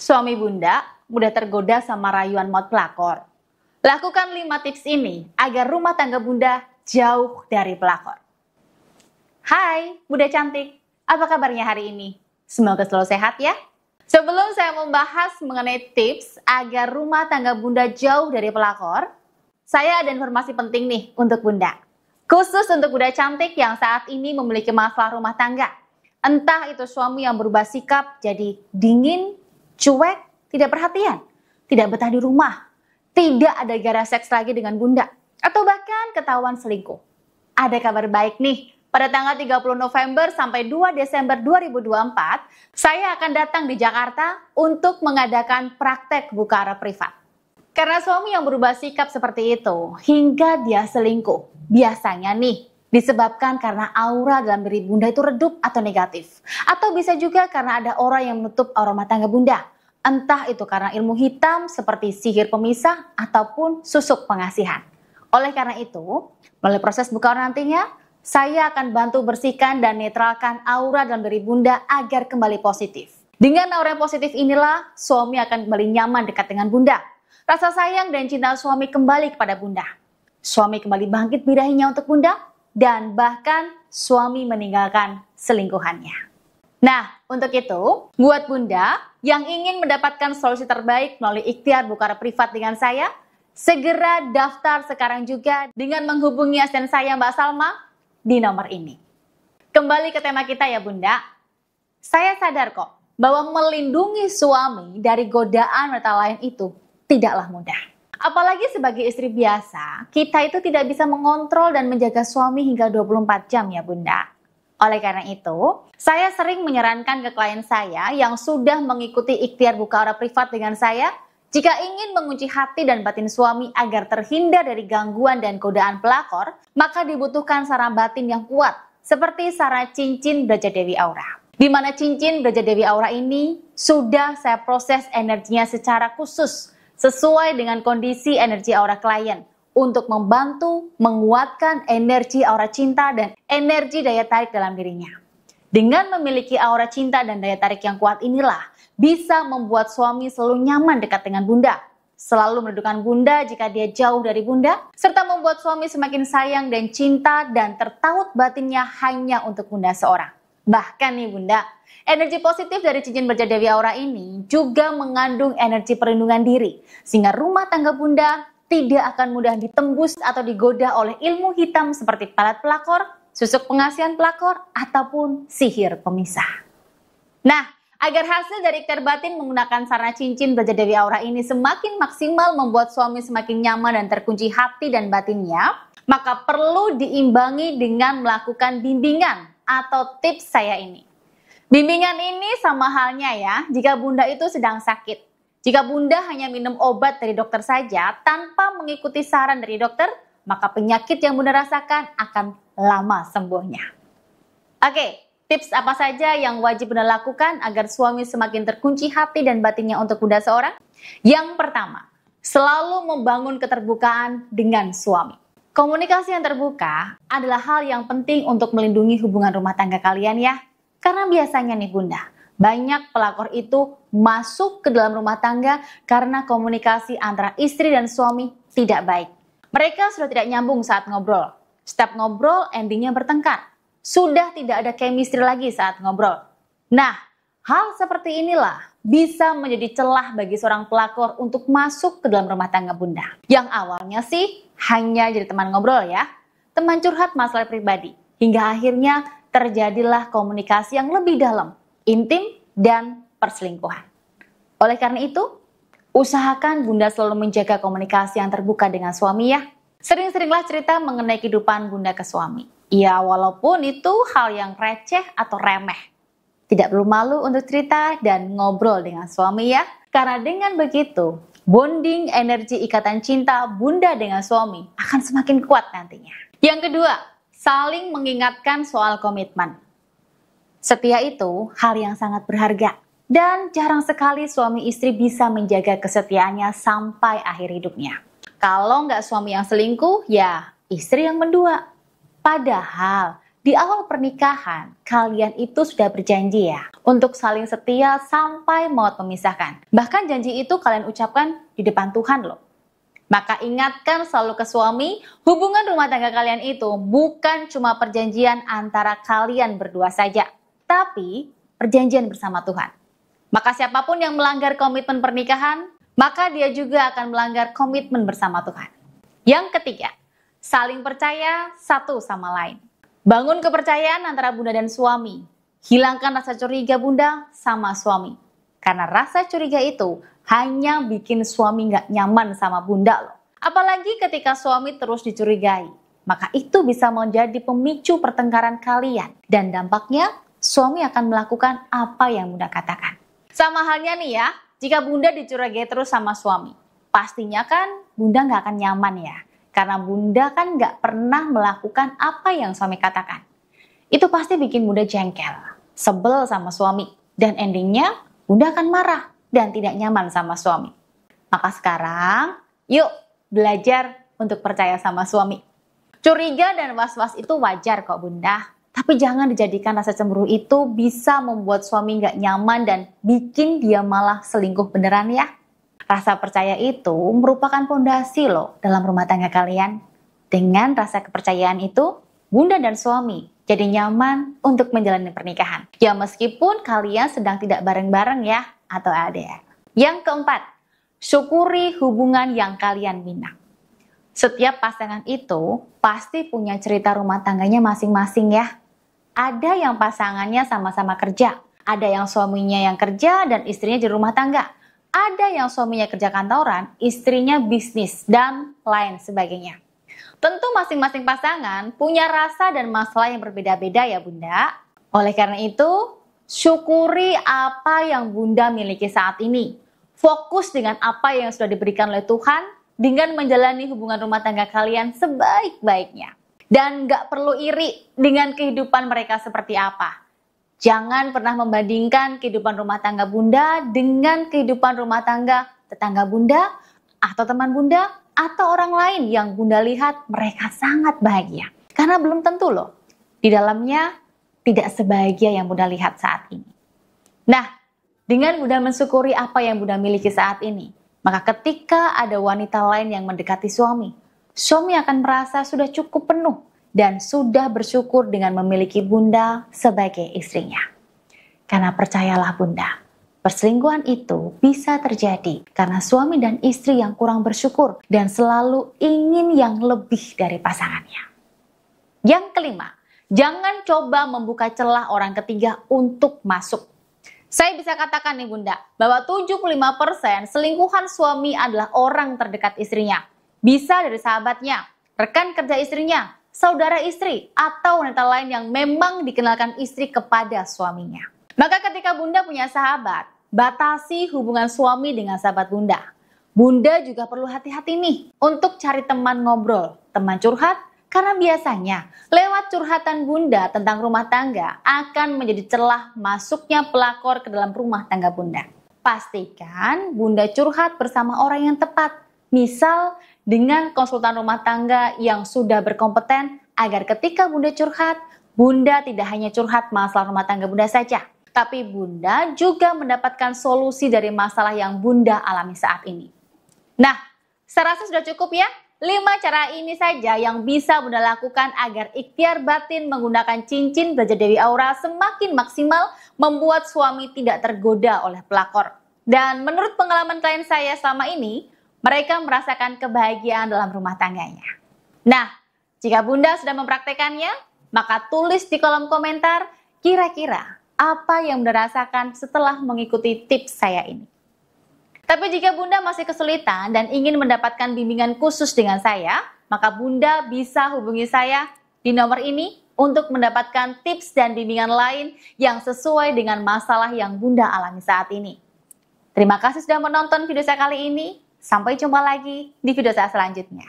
Suami Bunda mudah tergoda sama rayuan mod pelakor. Lakukan 5 tips ini agar rumah tangga Bunda jauh dari pelakor. Hai Bunda cantik, apa kabarnya hari ini? Semoga selalu sehat ya. Sebelum saya membahas mengenai tips agar rumah tangga Bunda jauh dari pelakor, saya ada informasi penting nih untuk Bunda. Khusus untuk Bunda cantik yang saat ini memiliki masalah rumah tangga. Entah itu suami yang berubah sikap jadi dingin, cuek, tidak perhatian, tidak betah di rumah, tidak ada gairah seks lagi dengan Bunda, atau bahkan ketahuan selingkuh. Ada kabar baik nih, pada tanggal 30 November sampai 2 Desember 2024, saya akan datang di Jakarta untuk mengadakan praktek buka arah privat. Karena suami yang berubah sikap seperti itu, hingga dia selingkuh, biasanya nih, disebabkan karena aura dalam diri Bunda itu redup atau negatif. Atau bisa juga karena ada orang yang menutup aura rumah tangga Bunda. Entah itu karena ilmu hitam seperti sihir pemisah ataupun susuk pengasihan. Oleh karena itu, melalui proses buka aura nantinya, saya akan bantu bersihkan dan netralkan aura dalam diri Bunda agar kembali positif. Dengan aura yang positif inilah, suami akan kembali nyaman dekat dengan Bunda. Rasa sayang dan cinta suami kembali kepada Bunda. Suami kembali bangkit birahinya untuk Bunda. Dan bahkan suami meninggalkan selingkuhannya. Nah, untuk itu, buat Bunda yang ingin mendapatkan solusi terbaik melalui ikhtiar buka privat dengan saya, segera daftar sekarang juga dengan menghubungi asisten saya Mbak Salma di nomor ini. Kembali ke tema kita ya Bunda. Saya sadar kok bahwa melindungi suami dari godaan wanita lain itu tidaklah mudah. Apalagi sebagai istri biasa, kita itu tidak bisa mengontrol dan menjaga suami hingga 24 jam ya Bunda. Oleh karena itu, saya sering menyarankan ke klien saya yang sudah mengikuti ikhtiar buka aura privat dengan saya, jika ingin mengunci hati dan batin suami agar terhindar dari gangguan dan godaan pelakor, maka dibutuhkan sarana batin yang kuat, seperti sarana cincin Brajadewi Aura. Di mana cincin Brajadewi Aura ini sudah saya proses energinya secara khusus, sesuai dengan kondisi energi aura klien untuk membantu menguatkan energi aura cinta dan energi daya tarik dalam dirinya. Dengan memiliki aura cinta dan daya tarik yang kuat inilah bisa membuat suami selalu nyaman dekat dengan Bunda, selalu merindukan Bunda jika dia jauh dari Bunda, serta membuat suami semakin sayang dan cinta dan tertaut batinnya hanya untuk Bunda seorang. Bahkan nih Bunda, energi positif dari cincin Brajadewi Aura ini juga mengandung energi perlindungan diri, sehingga rumah tangga Bunda tidak akan mudah ditembus atau digoda oleh ilmu hitam seperti pelet pelakor, susuk pengasihan pelakor, ataupun sihir pemisah. Nah, agar hasil dari ikhtiar batin menggunakan sarana cincin Brajadewi Aura ini semakin maksimal membuat suami semakin nyaman dan terkunci hati dan batinnya, maka perlu diimbangi dengan melakukan bimbingan atau tips saya ini. Bimbingan ini sama halnya ya jika Bunda itu sedang sakit. Jika Bunda hanya minum obat dari dokter saja tanpa mengikuti saran dari dokter, maka penyakit yang Bunda rasakan akan lama sembuhnya. Oke, tips apa saja yang wajib Bunda lakukan agar suami semakin terkunci hati dan batinnya untuk Bunda seorang? Yang pertama, selalu membangun keterbukaan dengan suami. Komunikasi yang terbuka adalah hal yang penting untuk melindungi hubungan rumah tangga kalian ya. Karena biasanya nih Bunda, banyak pelakor itu masuk ke dalam rumah tangga karena komunikasi antara istri dan suami tidak baik. Mereka sudah tidak nyambung saat ngobrol. Setiap ngobrol endingnya bertengkar. Sudah tidak ada chemistry lagi saat ngobrol. Nah, hal seperti inilah bisa menjadi celah bagi seorang pelakor untuk masuk ke dalam rumah tangga Bunda. Yang awalnya sih hanya jadi teman ngobrol ya, teman curhat masalah pribadi. Hingga akhirnya terjadilah komunikasi yang lebih dalam, intim, dan perselingkuhan. Oleh karena itu, usahakan Bunda selalu menjaga komunikasi yang terbuka dengan suami ya. Sering-seringlah cerita mengenai kehidupan Bunda ke suami. Ya walaupun itu hal yang receh atau remeh. Tidak perlu malu untuk cerita dan ngobrol dengan suami ya. Karena dengan begitu, bonding energi ikatan cinta Bunda dengan suami akan semakin kuat nantinya. Yang kedua, saling mengingatkan soal komitmen. Setia itu hal yang sangat berharga. Dan jarang sekali suami istri bisa menjaga kesetiaannya sampai akhir hidupnya. Kalau nggak suami yang selingkuh, ya istri yang mendua. Padahal di awal pernikahan, kalian itu sudah berjanji ya untuk saling setia sampai maut memisahkan. Bahkan janji itu kalian ucapkan di depan Tuhan loh. Maka ingatkan selalu ke suami, hubungan rumah tangga kalian itu bukan cuma perjanjian antara kalian berdua saja, tapi perjanjian bersama Tuhan. Maka siapapun yang melanggar komitmen pernikahan, maka dia juga akan melanggar komitmen bersama Tuhan. Yang ketiga, saling percaya satu sama lain. Bangun kepercayaan antara bunda dan suami. Hilangkan rasa curiga bunda sama suami. Karena rasa curiga itu hanya bikin suami nggak nyaman sama bunda loh. Apalagi ketika suami terus dicurigai. Maka itu bisa menjadi pemicu pertengkaran kalian. Dan dampaknya suami akan melakukan apa yang bunda katakan. Sama halnya nih ya, jika bunda dicurigai terus sama suami. Pastinya kan bunda nggak akan nyaman ya. Karena bunda kan nggak pernah melakukan apa yang suami katakan. Itu pasti bikin bunda jengkel, sebel sama suami. Dan endingnya bunda akan marah dan tidak nyaman sama suami. Maka sekarang, yuk belajar untuk percaya sama suami. Curiga dan was-was itu wajar kok bunda. Tapi jangan dijadikan rasa cemburu itu bisa membuat suami nggak nyaman dan bikin dia malah selingkuh beneran ya. Rasa percaya itu merupakan fondasi loh dalam rumah tangga kalian. Dengan rasa kepercayaan itu, bunda dan suami jadi nyaman untuk menjalani pernikahan. Ya meskipun kalian sedang tidak bareng-bareng ya atau LDR. Yang keempat, syukuri hubungan yang kalian bina. Setiap pasangan itu pasti punya cerita rumah tangganya masing-masing ya. Ada yang pasangannya sama-sama kerja. Ada yang suaminya yang kerja dan istrinya di rumah tangga. Ada yang suaminya kerja kantoran, istrinya bisnis, dan lain sebagainya. Tentu masing-masing pasangan punya rasa dan masalah yang berbeda-beda ya bunda. Oleh karena itu, syukuri apa yang bunda miliki saat ini. Fokus dengan apa yang sudah diberikan oleh Tuhan dengan menjalani hubungan rumah tangga kalian sebaik-baiknya. Dan gak perlu iri dengan kehidupan mereka seperti apa. Jangan pernah membandingkan kehidupan rumah tangga bunda dengan kehidupan rumah tangga tetangga bunda atau teman bunda atau orang lain yang bunda lihat mereka sangat bahagia. Karena belum tentu loh, di dalamnya tidak sebahagia yang bunda lihat saat ini. Nah, dengan bunda mensyukuri apa yang bunda miliki saat ini, maka ketika ada wanita lain yang mendekati suami, suami akan merasa sudah cukup penuh dan sudah bersyukur dengan memiliki bunda sebagai istrinya. Karena percayalah bunda, perselingkuhan itu bisa terjadi karena suami dan istri yang kurang bersyukur dan selalu ingin yang lebih dari pasangannya. Yang kelima, jangan coba membuka celah orang ketiga untuk masuk. Saya bisa katakan nih bunda, bahwa 75% selingkuhan suami adalah orang terdekat istrinya. Bisa dari sahabatnya, rekan kerja istrinya, saudara istri, atau wanita lain yang memang dikenalkan istri kepada suaminya. Maka ketika bunda punya sahabat, batasi hubungan suami dengan sahabat bunda. Bunda juga perlu hati-hati nih untuk cari teman ngobrol, teman curhat, karena biasanya lewat curhatan bunda tentang rumah tangga akan menjadi celah masuknya pelakor ke dalam rumah tangga bunda. Pastikan bunda curhat bersama orang yang tepat. Misal dengan konsultan rumah tangga yang sudah berkompeten agar ketika bunda curhat, bunda tidak hanya curhat masalah rumah tangga bunda saja, tapi bunda juga mendapatkan solusi dari masalah yang bunda alami saat ini. Nah, saya rasa sudah cukup ya. 5 cara ini saja yang bisa bunda lakukan agar ikhtiar batin menggunakan cincin belajar Dewi Aura semakin maksimal membuat suami tidak tergoda oleh pelakor. Dan menurut pengalaman klien saya selama ini, mereka merasakan kebahagiaan dalam rumah tangganya. Nah, jika bunda sudah mempraktekannya, maka tulis di kolom komentar kira-kira apa yang bunda rasakan setelah mengikuti tips saya ini. Tapi jika bunda masih kesulitan dan ingin mendapatkan bimbingan khusus dengan saya, maka bunda bisa hubungi saya di nomor ini untuk mendapatkan tips dan bimbingan lain yang sesuai dengan masalah yang bunda alami saat ini. Terima kasih sudah menonton video saya kali ini. Sampai jumpa lagi di video saya selanjutnya.